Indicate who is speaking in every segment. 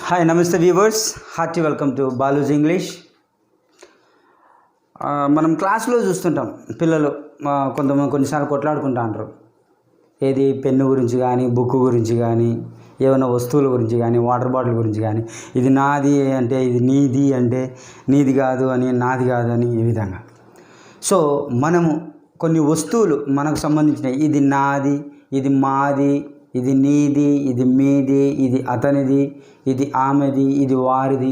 Speaker 1: Hi నమస్తే viewers, hearty welcome to Balu's English. మనం క్లాస్లో చూస్తుంటాం పిల్లలు కొన్నిసార్లు కొట్లాడుకుంటా అంటారు. ఏది పెన్ను గురించి కానీ, బుక్ గురించి కానీ, ఏమైనా వస్తువుల గురించి కానీ, వాటర్ బాటిల్ గురించి కానీ, ఇది నాది అంటే ఇది నీది అంటే నీది కాదు అని, నాది కాదు అని, ఈ విధంగా. సో మనము కొన్ని వస్తువులు మనకు సంబంధించినవి, ఇది నాది, ఇది మాది, ఇది నీది, ఇది మీది, ఇది అతనిది, ఇది ఆమెది, ఇది వారిది,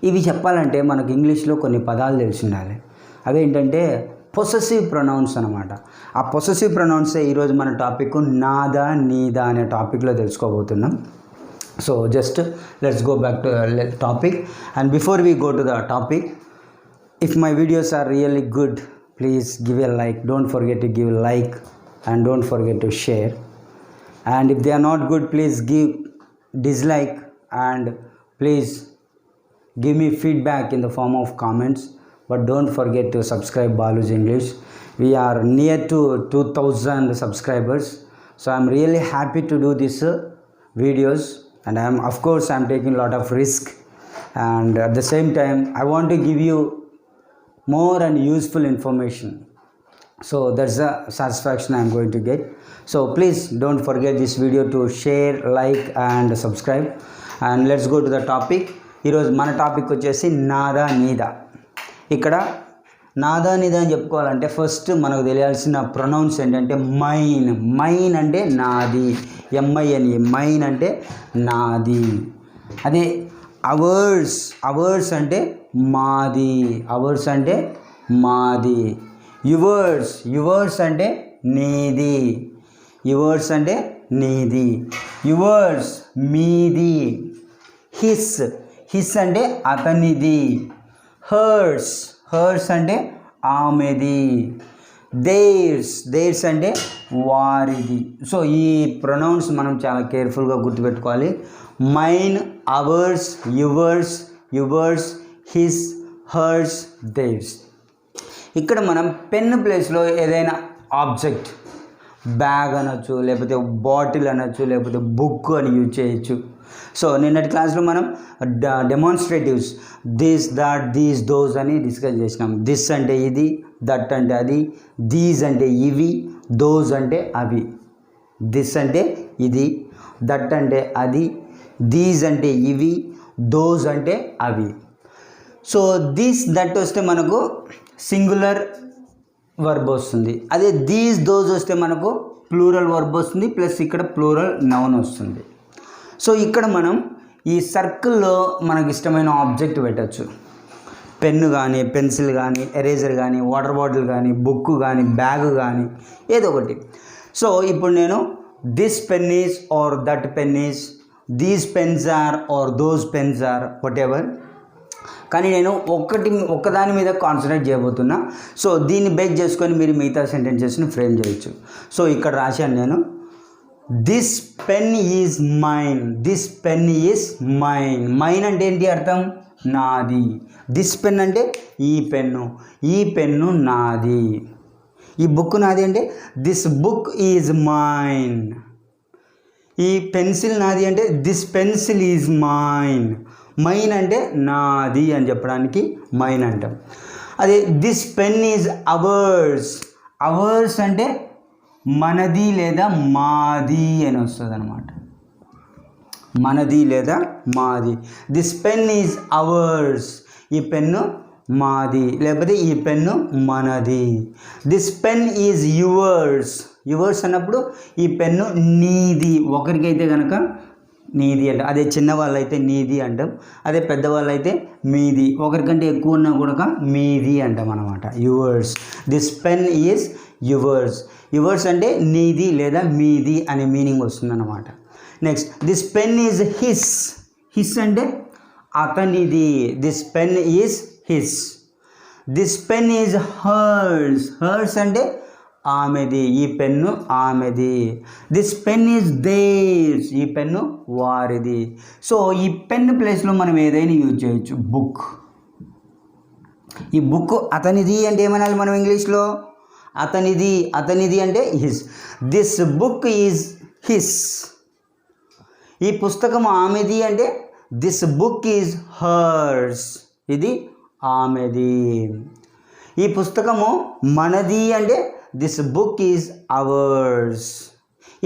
Speaker 1: ఇవి చెప్పాలంటే మనకు ఇంగ్లీష్లో కొన్ని పదాలు తెలిసి ఉండాలి. అవేంటంటే పొసెసివ్ ప్రొనౌన్స్ అనమాట. ఆ పొసెసివ్ ప్రొనౌన్సే ఈరోజు మన టాపిక్ నాదా నీదా అనే టాపిక్లో తెలుసుకోబోతున్నాం. So just let's go back to topic. And before we go to the topic, if my videos are really good, please give a like. Don't forget to give a like and don't forget to share. And if they are not good, please give dislike and please give me feedback in the form of comments. But don't forget to subscribe Balu's English. We are near to 2000 subscribers, so I'm really happy to do these videos, and of course I'm taking a lot of risk, and at the same time I want to give you more and useful information. So that's the satisfaction I'm going to get. So please don't forget this video to share, like and subscribe. And let's go to the topic. ఈరోజు మన topic వచ్చేసి నాదా నీదా. ఇక్కడ నాదా నీదా అని చెప్పుకోవాలంటే ఫస్ట్ మనకు తెలియాల్సిన ప్రొనౌన్స్ ఏంటంటే మైన్. మైన్ అంటే నాది, ఎంఐఎన్ఈ, మైన్ అంటే నాది. అదే అవర్స్, అవర్స్ అంటే మాది, అవర్స్ అంటే మాది. యువర్స్, యువర్స్ అంటే నీది, యువర్స్ అంటే నీది. యువర్స్ మీది. హిస్, హిస్ అంటే అతనిది. హర్స్, హర్స్ అంటే ఆమెది. దేర్స్, దేర్స్ అంటే వారిది. సో ఈ ప్రొనౌన్స్ మనం చాలా కేర్ఫుల్గా గుర్తుపెట్టుకోవాలి. Mine, ours, yours, yours, his, hers, theirs. ఇక్కడ మనం పెన్ ప్లేస్లో ఏదైనా ఆబ్జెక్ట్, బ్యాగ్ అనొచ్చు, లేకపోతే బాటిల్ అనొచ్చు, లేకపోతే బుక్ అని యూజ్ చేయొచ్చు. సో నిన్నటి క్లాస్లో మనం డెమాన్స్ట్రేటివ్స్ దిస్, దట్, దీస్, దోస్ అని డిస్కస్ చేసినాం. దిస్ అంటే ఇది, దట్ అంటే అది, దీస్ అంటే ఇవి, దోస్ అంటే అవి. దిస్ అంటే ఇది, దట్ అంటే అది, దీస్ అంటే ఇవి, దోస్ అంటే అవి. సో దిస్, దట్ వస్తే మనకు సింగులర్ వర్బ్ వస్తుంది. అదే దీస్, దోస్ వస్తే మనకు ప్లూరల్ వర్బ్ వస్తుంది, ప్లస్ ఇక్కడ ప్లూరల్ నౌన్ వస్తుంది. సో ఇక్కడ మనం ఈ సర్కిల్లో మనకు ఇష్టమైన ఆబ్జెక్ట్ పెట్టచ్చు. పెన్ను కానీ, పెన్సిల్ కానీ, ఎరేజర్ కానీ, వాటర్ బాటిల్ కానీ, బుక్ కానీ, బ్యాగ్ కానీ, ఏదో ఒకటి. సో ఇప్పుడు నేను this pen is or that pen is, these pens are or those pens are, whatever. కానీ నేను ఒక్కదాని మీద కాన్సన్ట్రేట్ చేయబోతున్నా. సో దీన్ని బేస్ చేసుకొని మీరు మిగతా సెంటెన్సెస్ని ఫ్రేమ్ చేయొచ్చు. సో ఇక్కడ రాశాను నేను, this pen is mine, this pen is mine. Mine అంటే ఏంటి అర్థం? నాది. దిస్ పెన్ అంటే ఈ పెన్ను, ఈ పెన్ను నాది. ఈ బుక్ నాది అంటే దిస్ బుక్ ఈజ్ మైన్. ఈ పెన్సిల్ నాది అంటే this pencil is mine. Mine అంటే నాది అని చెప్పడానికి మైన్ అంటాం. అదే this pen is ours. Ours అంటే మనది లేదా మాది అని వస్తుంది అనమాట. మనది లేదా మాది. This pen is ours. ఈ పెన్ను మాది, లేకపోతే ఈ పెన్ను మనది. This pen is yours. Yours అన్నప్పుడు ఈ పెన్ను నీది. ఒకరికైతే కనుక నీది అంటాం. అదే చిన్నవాళ్ళైతే నీది అంటాం, అదే పెద్దవాళ్ళైతే మీది. ఒకరికంటే ఎక్కువ ఉన్నా కూడా మీది అంటాం అనమాట. Yours. This pen is yours. Yours అంటే నీది లేదా మీది అనే మీనింగ్ వస్తుందన్నమాట. Next this pen is his. His అంటే అతనిది. This pen is his. This pen is hurts. Hurts అంటే ఆమెది. ఈ పెన్ను ఆమెది. This pen is there's. ఈ పెన్ను వారిది. సో ఈ పెన్ ప్లేస్లో మనం ఏదైనా యూజ్ చేయొచ్చు. బుక్. ఈ బుక్ అతనిది అంటే ఏమనాలి మనం ఇంగ్లీష్లో? అతనిది. అతనిది అంటే his. This book is his. ఈ పుస్తకం ఆమెది అంటే దిస్ బుక్ ఈజ్ హర్స్, ఇది ఆమెది. ఈ పుస్తకము మనది అంటే దిస్ బుక్ ఈజ్ అవర్స్.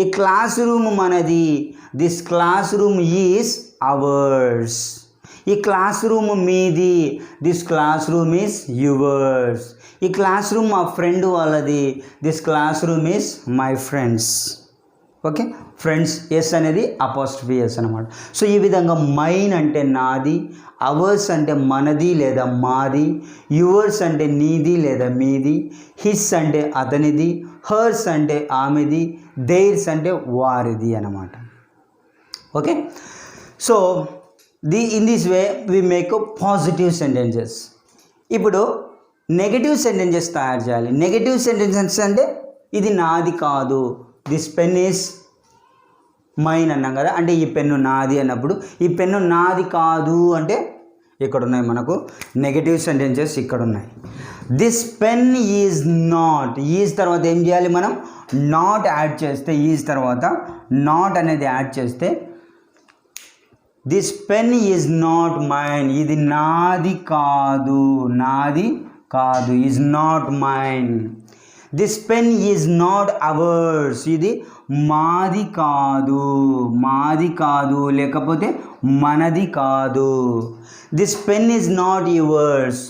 Speaker 1: ఈ క్లాస్ రూమ్ మనది, this classroom is ours. ఈ క్లాస్ రూమ్ మీది, this classroom is yours. ఈ క్లాస్ రూమ్ మా ఫ్రెండ్ వాళ్ళది, this classroom is my friends. Okay, friends S అనేది అపాస్ట్రఫీ ఎస్ అనమాట. So ఈ విధంగా మైన్ అంటే నాది, అవర్స్ అంటే మనది లేదా మాది, యువర్స్ అంటే నీది లేదా మీది, హిస్ అంటే అతనిది, హర్స్ అంటే ఆమెది, దేర్స్ అంటే వారిది అనమాట. Okay, so in this way we make positive sentences. ఇప్పుడు నెగటివ్ సెంటెన్సెస్ తయారు చేయాలి. నెగటివ్ సెంటెన్సెస్ అంటే ఇది నాది కాదు, దిస్ పెన్ ఈజ్ మైన్ అన్నాం కదా, అంటే ఈ పెన్ను నాది అన్నప్పుడు ఈ పెన్ను నాది కాదు అంటే ఇక్కడ ఉన్నాయి మనకు నెగటివ్ సెంటెన్సెస్, ఇక్కడ ఉన్నాయి. This pen is not, is తర్వాత ఏం చేయాలి మనం, నాట్ యాడ్ చేస్తే, ఈజ్ తర్వాత నాట్ అనేది యాడ్ చేస్తే this pen is not mine, ఇది నాది కాదు, నాది కాదు, is not mine. This pen is not ours, ఇది మాది కాదు, మాది కాదు లేకపోతే మనది కాదు. This pen is not yours,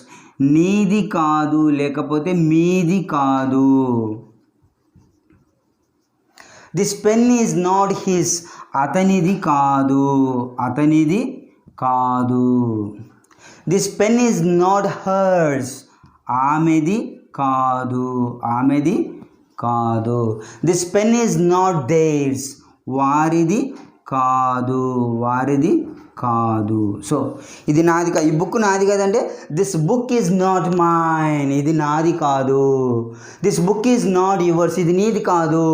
Speaker 1: నీది కాదు లేకపోతే మీది కాదు. This pen is not his, అతనిది కాదు, అతనిది కాదు. This pen is not hurts, ఆమెది కాదు, ఆమెది కాదు. This pen is not there's, వారిది కాదు, వారిది కాదు. సో ఇది నాది కాదు, ఈ బుక్ నాది కదంటే this book is not mine, ఇది నాది కాదు. This book is not yours, ఇది నీది కాదు.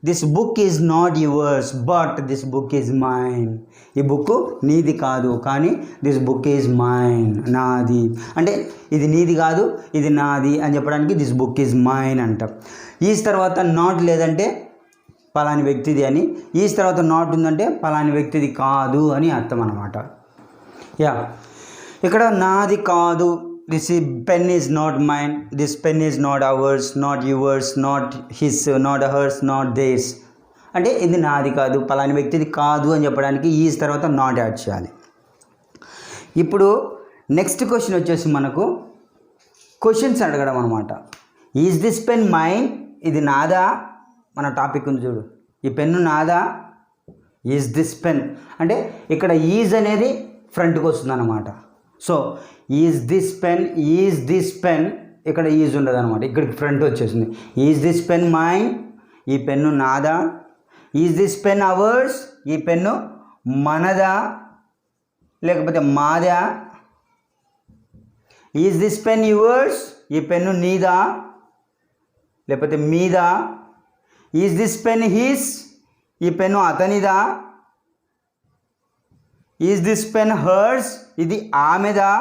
Speaker 1: This book is not yours but this book is mine, ఈ బుక్ నీది కాదు కానీ దిస్ బుక్ ఈజ్ మైన్, నాది. అంటే ఇది నీది కాదు ఇది నాది అని చెప్పడానికి దిస్ బుక్ ఈజ్ మైన్ అంటాం. ఈజ్ తర్వాత నాట్ లేదంటే పలాని వ్యక్తిది అని, ఈజ్ తర్వాత నాట్ ఉందంటే పలాని వ్యక్తిది కాదు అని అర్థం అనమాట. యా, ఇక్కడ నాది కాదు, this pen is not mine, this pen is not ours, not yours, not his, not hers, not theirs అంటే ఇది నాది కాదు పలాని వ్యక్తిది కాదు అని చెప్పడానికి ఈజ్ తర్వాత నాట్ యాడ్ చేయాలి. ఇప్పుడు నెక్స్ట్ క్వశ్చన్ వచ్చేసి మనకు క్వశ్చన్స్ అడగడం అనమాట. ఈజ్ దిస్ పెన్ మైన్, ఇది నాదా, మన టాపిక్ ఉంది చూడు, ఈ పెన్ను నాదా. ఈజ్ దిస్ పెన్ అంటే ఇక్కడ ఈజ్ అనేది ఫ్రంట్కి వస్తుంది అనమాట. So is this pen, is this pen ఇక్కడ ఈజ్ ఉండదు అనమాట, ఇక్కడికి ఫ్రంట్ వచ్చేసింది. ఈజ్ దిస్ పెన్ మైన్, ఈ పెన్ను నాదా. ఈజ్ దిస్ పెన్ అవర్స్, ఈ పెన్ను మనదా లేకపోతే మాదా. ఈజ్ దిస్ పెన్ యువర్స్, ఈ పెన్ను నీదా లేకపోతే మీదా. ఈజ్ దిస్ పెన్ హిస్, ఈ పెన్ను అతనిదా. ఈజ్ దిస్ పెన్ హర్స్, ఇది ఆమెదా.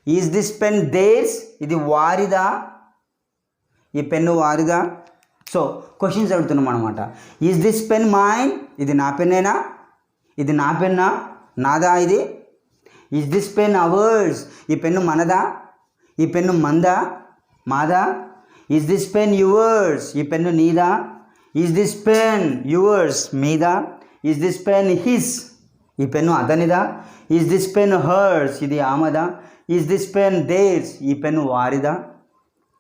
Speaker 1: ఈజ్ దిస్ పెన్ దేర్స్, ఇది వారిదా, ఈ పెన్ను వారిదా. సో క్వశ్చన్స్ అడుగుతున్నాం అనమాట. ఈజ్ దిస్ పెన్ మైన్, ఇది నా పెన్నేనా, ఇది నా పెన్నా, నాదా ఇది. ఈజ్ దిస్ పెన్ అవర్స్, ఈ పెన్ను మనదా, ఈ పెన్ను మందా, మాదా. ఈజ్ దిస్ పెన్ యువర్స్, ఈ పెన్ను నీదా. ఈజ్ దిస్ పెన్ యువర్స్, మీదా. ఈజ్ దిస్ పెన్ హిస్, ఈ పెన్ను అతనిదా. ఈజ్ దిస్ పెన్ హర్స్, ఇది ఆమెదా. ఈజ్ దిస్ పెన్ దేర్స్, ఈ పెన్ను వారిదా.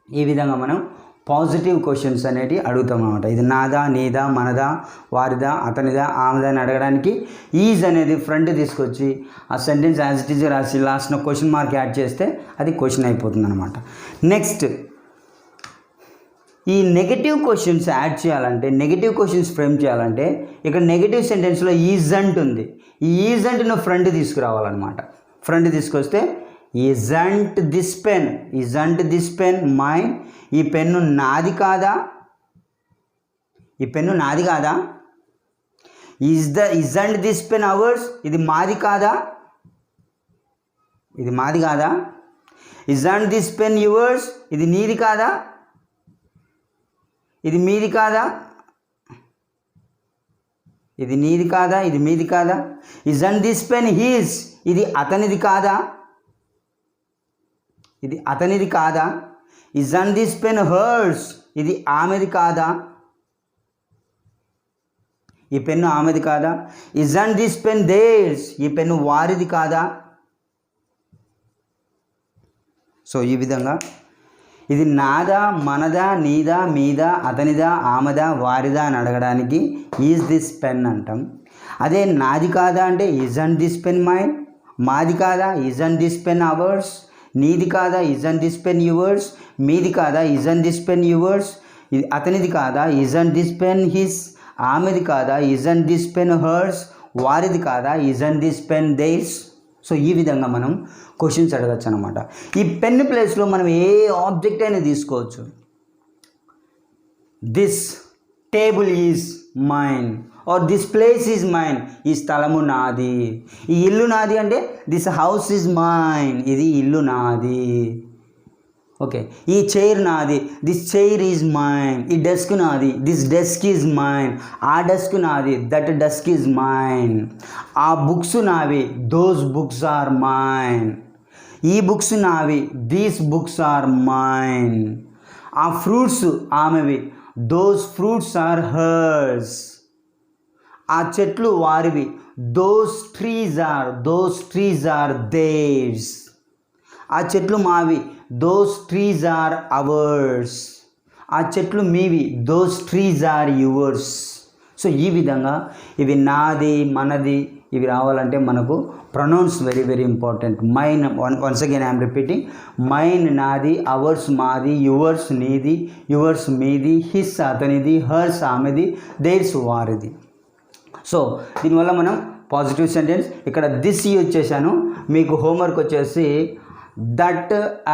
Speaker 1: ఈ విధంగా మనం పాజిటివ్ క్వశ్చన్స్ అనేటివి అడుగుతాం అన్నమాట. ఇది నాదా, నీదా, మనదా, వారిదా, అతనిదా, ఆమెదా అని అడగడానికి ఈజ్ అనేది ఫ్రంట్ తీసుకొచ్చి ఆ సెంటెన్స్ యాజ్ ఇట్ ఈజ్ రాసి లాస్ట్న క్వశ్చన్ మార్క్ యాడ్ చేస్తే అది క్వశ్చన్ అయిపోతుంది అనమాట. నెక్స్ట్ ఈ నెగటివ్ క్వశ్చన్స్ యాడ్ చేయాలంటే, నెగటివ్ క్వశ్చన్స్ ఫ్రేమ్ చేయాలంటే ఇక్కడ నెగటివ్ సెంటెన్స్లో ఈజంట్ ఉంది. ఈ ఈజంట్ను ఫ్రంట్ తీసుకురావాలన్నమాట. ఫ్రంట్ తీసుకొస్తే isn't this pen, isn't this pen mine, ఈ పెన్ను నాది కాదా, ఈ పెన్ను నాది కాదా. ఈజంట్ దిస్ పెన్ అవర్స్, ఇది మాది కాదా, ఇది మాది కాదా. ఈజంట్ దిస్ పెన్ యువర్స్, ఇది నీది కాదా, ఇది మీది కాదా. ఇది నీది కాదా, ఇది మీది కాదా. ఇజంట్ దిస్ పెన్ హీజ్, ఇది అతనిది కాదా, ఇది అతనిది కాదా. ఇజంట్ దిస్ పెన్ హర్స్, ఇది ఆమెది కాదా, ఈ పెన్ను ఆమెది కాదా. ఇజంట్ దిస్ పెన్ దేర్స్, ఈ పెన్ను వారిది కాదా. సో ఈ విధంగా ఇది నాదా, మనదా, నీదా, మీదా, అతనిదా, ఆమెదా, వారిదా అని అడగడానికి ఈజ్ దిస్ పెన్ అంటాం. అదే నాది కాదా అంటే ఇజంట్ దిస్ పెన్ మైన్, మాది కాదా ఇజంట్ దిస్ పెన్ అవర్స్, నీది కాదా ఇజంట్ దిస్ పెన్ యువర్స్, మీది కాదా ఇజంట్ దిస్ పెన్ యువర్స్, అతనిది కాదా ఇజంట్ దిస్ పెన్ హిస్, ఆమెది కాదా ఇజంట్ దిస్ పెన్ హర్స్, వారిది కాదా isn't this pen there's. So ఈ విధంగా మనం క్వశ్చన్స్ అడగచ్చు అనమాట. ఈ పెన్ ప్లేస్లో మనం ఏ ఆబ్జెక్ట్ అయినా తీసుకోవచ్చు. This table is mine or this place is mine, ఈ స్థలము నాది, ఈ ఇల్లు నాది అంటే దిస్ హౌస్ ఈజ్ మైన్, ఇది ఇల్లు నాది. ఓకే, ఈ చైర్ నాది, దిస్ చైర్ ఈజ్ మైన్, ఈ డెస్క్ నాది, దిస్ డెస్క్ ఈజ్ మైన్, ఆ డెస్క్ నాది, దట్ డెస్క్ ఈజ్ మైన్. ఆ బుక్స్ నావి, దోస్ బుక్స్ ఆర్ మైన్. ఈ బుక్స్ నావి, దీస్ బుక్స్ ఆర్ మైన్. ఆ ఫ్రూట్స్ ఆమెవి, దోస్ ఫ్రూట్స్ ఆర్ హర్స్. ఆ చెట్లు వారివి, దోస్ ట్రీస్ ఆర్ దేర్స్. ఆ చెట్లు మావి, దోస్ ట్రీస్ ఆర్ అవర్స్. ఆ చెట్లు మీవి, those trees are yours. So ఈ విధంగా ఇవి నాది, మనది, ఇవి రావాలంటే మనకు pronouns very very important. Mine, once again I'm repeating, mine నాది, అవర్స్ మాది, యువర్స్ నీది, యువర్స్ మీది, హిస్ అతనిది, హర్స్ ఆమెది, దేర్స్ వారిది. సో దీనివల్ల మనం పాజిటివ్ సెంటెన్స్, ఇక్కడ దిస్ యూజ్ చేశాను. మీకు హోంవర్క్ వచ్చేసి that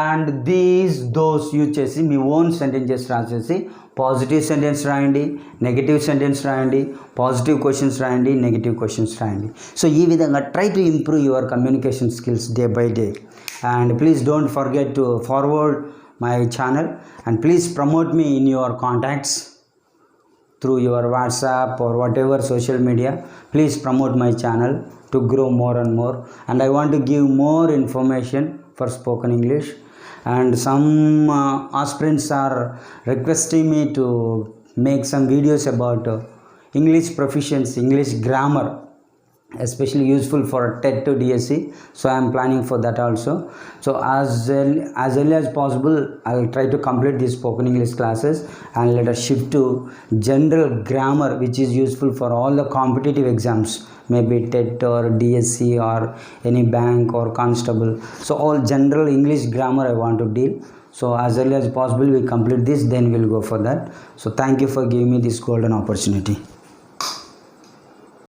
Speaker 1: and these those use చేసి మీ ఓన్ సెంటెన్సెస్ రాసేసి పాజిటివ్ సెంటెన్స్ రాయండి, నెగిటివ్ సెంటెన్స్ రాయండి, పాజిటివ్ క్వశ్చన్స్ రాయండి, నెగిటివ్ క్వశ్చన్స్ రాయండి. సో ఈ విధంగా try to improve your communication skills day by day. And please don't forget to forward my channel and please promote me in your contacts through your WhatsApp or whatever social media. Please promote my channel to grow more and more, and I want to give more information for spoken English, and some aspirants are requesting me to make some videos about English proficiency, English grammar, especially useful for TET to DSC. So I am planning for that also. So as early as possible I will try to complete these spoken English classes, and let us shift to general grammar which is useful for all the competitive exams, maybe TET or DSC or any bank or constable. So all general English grammar I want to deal. So as early as possible we complete this, then we'll go for that. So thank you for giving me this golden opportunity.